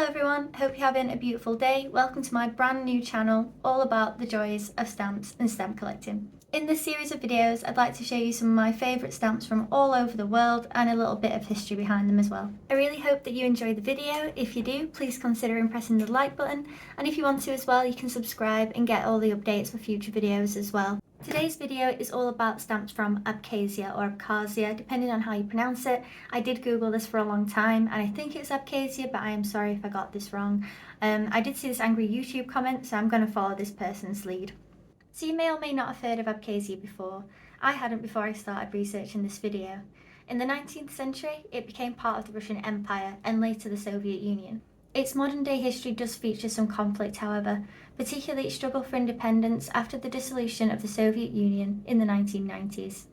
Hello everyone, hope you're having a beautiful day. Welcome to my brand new channel all about the joys of stamps and stamp collecting. In this series of videos I'd like to show you some of my favourite stamps from all over the world and a little bit of history behind them as well. I really hope that you enjoy the video. If you do, please consider pressing the like button, and if you want to as well, you can subscribe and get all the updates for future videos as well. Today's video is all about stamps from Abkhazia or Abkhazia, depending on how you pronounce it. I did Google this for a long time and I think it's Abkhazia, but I am sorry if I got this wrong. I did see this angry YouTube comment, so I'm going to follow this person's lead. So you may or may not have heard of Abkhazia before. I hadn't before I started researching this video. In the 19th century, it became part of the Russian Empire and later the Soviet Union. Its modern day history does feature some conflict, however, particularly its struggle for independence after the dissolution of the Soviet Union in the 1990s.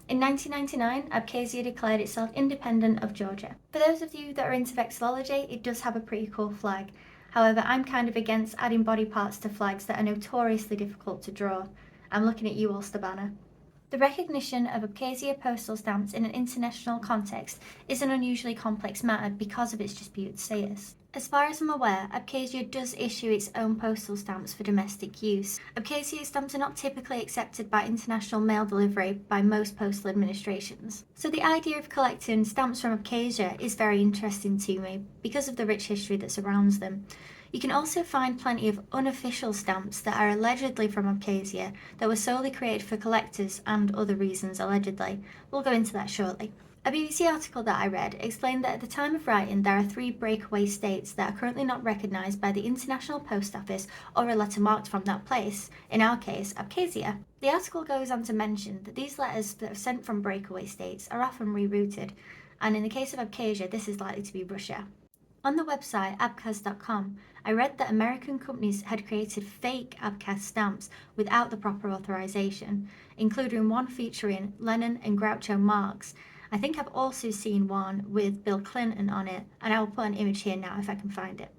In 1999, Abkhazia declared itself independent of Georgia. For those of you that are into vexillology, it does have a pretty cool flag. However, I'm kind of against adding body parts to flags that are notoriously difficult to draw. I'm looking at you, Ulster Banner. The recognition of Abkhazia postal stamps in an international context is an unusually complex matter because of its disputed status. As far as I'm aware, Abkhazia does issue its own postal stamps for domestic use. Abkhazia stamps are not typically accepted by international mail delivery by most postal administrations. So the idea of collecting stamps from Abkhazia is very interesting to me because of the rich history that surrounds them. You can also find plenty of unofficial stamps that are allegedly from Abkhazia that were solely created for collectors and other reasons allegedly. We'll go into that shortly. A BBC article that I read explained that at the time of writing there are 3 breakaway states that are currently not recognised by the International Post Office or a letter marked from that place, in our case Abkhazia. The article goes on to mention that these letters that are sent from breakaway states are often rerouted, and in the case of Abkhazia this is likely to be Russia. On the website Abkhaz.com, I read that American companies had created fake Abkhaz stamps without the proper authorization, including one featuring Lenin and Groucho Marx. I think I've also seen one with Bill Clinton on it, and I will put an image here now if I can find it.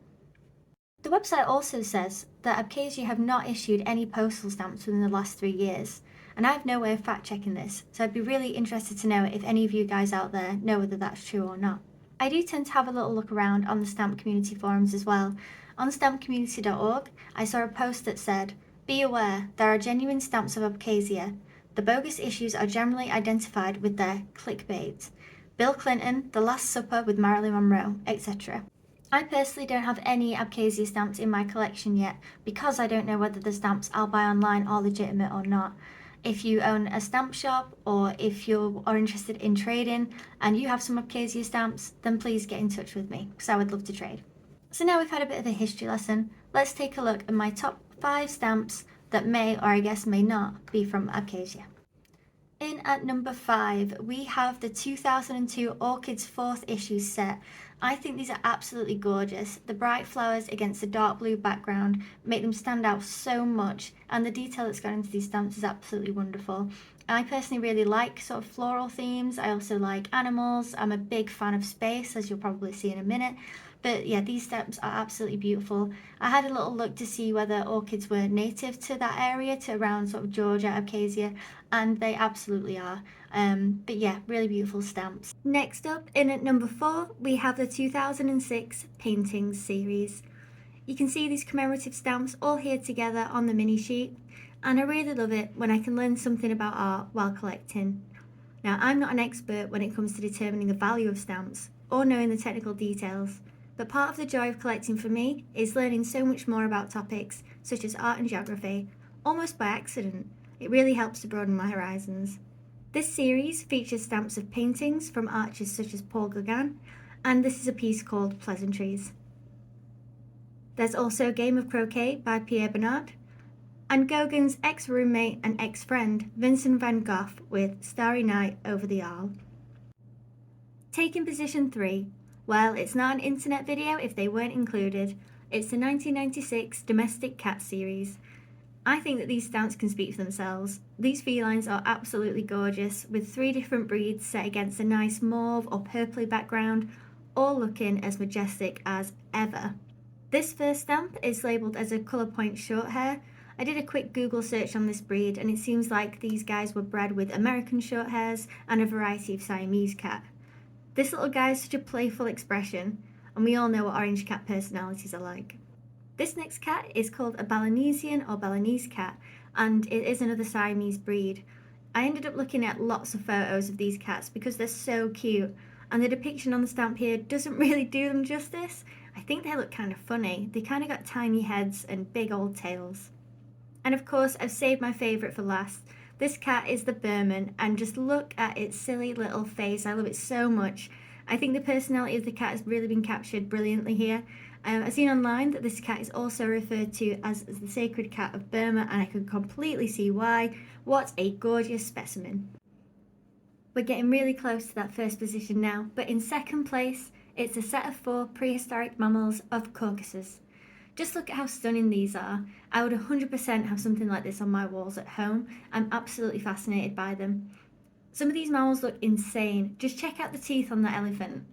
The website also says that Abkhazia have not issued any postal stamps within the last 3 years, and I have no way of fact checking this, so I'd be really interested to know if any of you guys out there know whether that's true or not. I do tend to have a little look around on the stamp community forums as well. On stampcommunity.org, I saw a post that said, "Be aware, there are genuine stamps of Abkhazia. The bogus issues are generally identified with their clickbait. Bill Clinton, The Last Supper with Marilyn Monroe, etc." I personally don't have any Abkhazia stamps in my collection yet because I don't know whether the stamps I'll buy online are legitimate or not. If you own a stamp shop or if you are interested in trading and you have some Abkhazia stamps, then please get in touch with me because I would love to trade. So now we've had a bit of a history lesson, let's take a look at my top 5 stamps that may, or I guess may not, be from Abkhazia. In at number 5, we have the 2002 Orchids 4th issue set. I think these are absolutely gorgeous. The bright flowers against the dark blue background make them stand out so much, and the detail that's gone into these stamps is absolutely wonderful. I personally really like sort of floral themes. I also like animals. I'm a big fan of space, as you'll probably see in a minute. But yeah, these stamps are absolutely beautiful. I had a little look to see whether orchids were native to that area, to around sort of Georgia, Abkhazia, and they absolutely are. But yeah, really beautiful stamps. Next up, in at number 4, we have the 2006 Paintings series. You can see these commemorative stamps all here together on the mini sheet, and I really love it when I can learn something about art while collecting. Now, I'm not an expert when it comes to determining the value of stamps or knowing the technical details, but part of the joy of collecting for me is learning so much more about topics such as art and geography, almost by accident. It really helps to broaden my horizons. This series features stamps of paintings from artists such as Paul Gauguin, and this is a piece called Pleasantries. There's also a game of croquet by Pierre Bernard, and Gauguin's ex-roommate and ex-friend Vincent van Gogh with Starry Night over the Arles. Taking position 3, well, it's not an internet video if they weren't included. It's the 1996 Domestic Cat series. I think that these stamps can speak for themselves. These felines are absolutely gorgeous, with 3 different breeds set against a nice mauve or purpley background, all looking as majestic as ever. This first stamp is labelled as a colour point short hair. I did a quick Google search on this breed and it seems like these guys were bred with American short hairs and a variety of Siamese cat. This little guy has such a playful expression. and we all know what orange cat personalities are like. This next cat is called a Balinesian or Balinese cat, and it is another Siamese breed. I ended up looking at lots of photos of these cats because they're so cute, and the depiction on the stamp here doesn't really do them justice. I think they look kind of funny. They kind of got tiny heads and big old tails. And of course, I've saved my favourite for last. This cat is the Burman, and just look at its silly little face. I love it so much. I think the personality of the cat has really been captured brilliantly here. I've seen online that this cat is also referred to as the sacred cat of Burma, and I can completely see why. What a gorgeous specimen. We're getting really close to that first position now, but in second place, it's a set of 4 prehistoric mammals of Caucasus. Just look at how stunning these are. I would 100% have something like this on my walls at home. I'm absolutely fascinated by them. Some of these mammals look insane. Just check out the teeth on the elephant.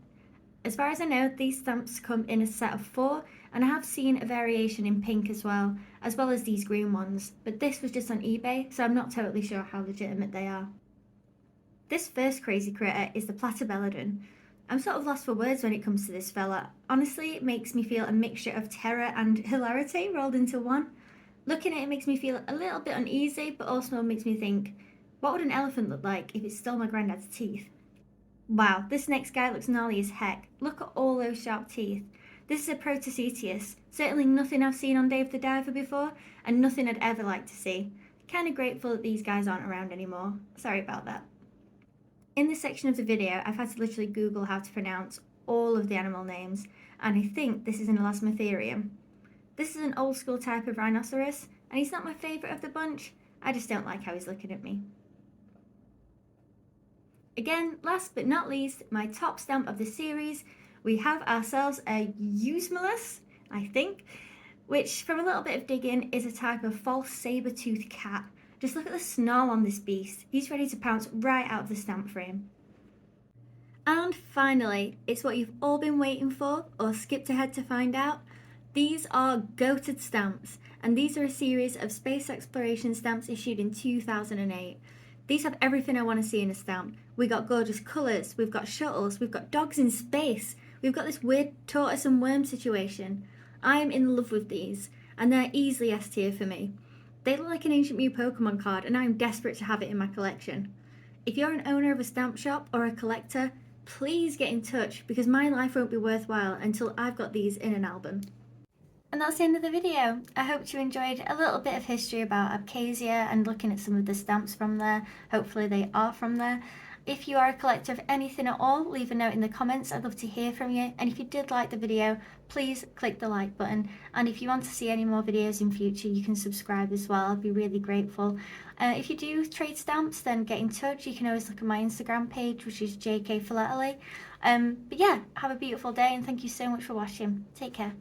As far as I know, these stamps come in a set of 4, and I have seen a variation in pink as well as these green ones, but this was just on eBay, so I'm not totally sure how legitimate they are. This first crazy critter is the Platybelodon. I'm sort of lost for words when it comes to this fella. Honestly, it makes me feel a mixture of terror and hilarity rolled into one. Looking at it makes me feel a little bit uneasy, but also makes me think, what would an elephant look like if it stole my granddad's teeth? Wow, this next guy looks gnarly as heck. Look at all those sharp teeth. This is a Protocetius. Certainly nothing I've seen on Dave the Diver before, and nothing I'd ever like to see. Kinda grateful that these guys aren't around anymore. Sorry about that. In this section of the video, I've had to literally Google how to pronounce all of the animal names, and I think this is an Elasmotherium. This is an old school type of rhinoceros, and he's not my favourite of the bunch. I just don't like how he's looking at me. Again, last but not least, my top stamp of the series, we have ourselves a Eusmelus, I think, which from a little bit of digging is a type of false saber-toothed cat. Just look at the snarl on this beast. He's ready to pounce right out of the stamp frame. And finally, it's what you've all been waiting for, or skipped ahead to find out. These are goated stamps, and these are a series of space exploration stamps issued in 2008. These have everything I want to see in a stamp. We got gorgeous colours, we've got shuttles, we've got dogs in space, we've got this weird tortoise and worm situation. I am in love with these, and they're easily S tier for me. They look like an Ancient Mew Pokemon card, and I'm desperate to have it in my collection. If you're an owner of a stamp shop or a collector, please get in touch, because my life won't be worthwhile until I've got these in an album. And that's the end of the video. I hope you enjoyed a little bit of history about Abkhazia and looking at some of the stamps from there. Hopefully they are from there. If you are a collector of anything at all, leave a note in the comments. I'd love to hear from you. And if you did like the video, please click the like button. And if you want to see any more videos in future, you can subscribe as well. I'd be really grateful. If you do trade stamps, then get in touch. You can always look at my Instagram page, which is JK Philately. But yeah, have a beautiful day, and thank you so much for watching. Take care.